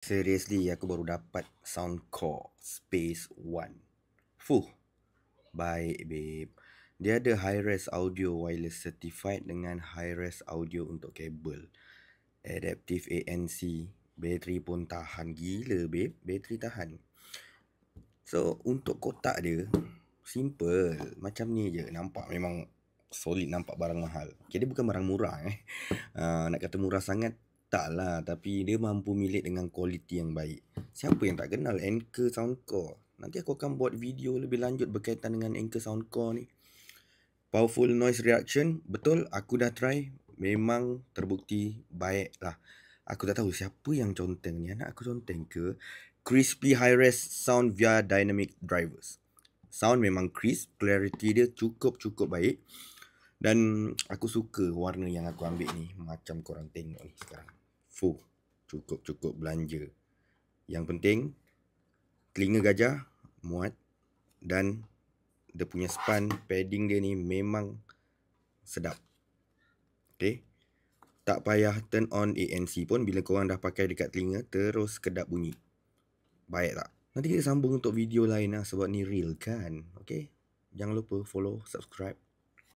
Seriously, aku baru dapat Soundcore Space One. Fuh, baik babe. Dia ada high-res audio wireless certified dengan high-res audio untuk kabel. Adaptive ANC. Bateri pun tahan. Gila babe, bateri tahan. So, untuk kotak dia, simple. Macam ni je. Nampak memang solid, nampak barang mahal. Okay, dia bukan barang murah nak kata murah sangat, tak lah. Tapi dia mampu milik dengan kualiti yang baik. Siapa yang tak kenal Anker Soundcore? Nanti aku akan buat video lebih lanjut berkaitan dengan Anker Soundcore ni. Powerful noise reduction, betul, aku dah try. Memang terbukti baik lah. Aku tak tahu siapa yang conteng ni. Anak aku conteng ke? Crispy high-res sound via dynamic drivers. Sound memang crisp, clarity dia cukup baik. Dan aku suka warna yang aku ambil ni. Macam korang tengok ni sekarang. Fuh, cukup belanja. Yang penting, telinga gajah muat. Dan dia punya span, padding dia ni memang sedap. Okay. Tak payah turn on ANC pun bila korang dah pakai dekat telinga, terus kedap bunyi. Baik tak? Nanti kita sambung untuk video lain lah sebab ni real kan. Okay. Jangan lupa follow, subscribe.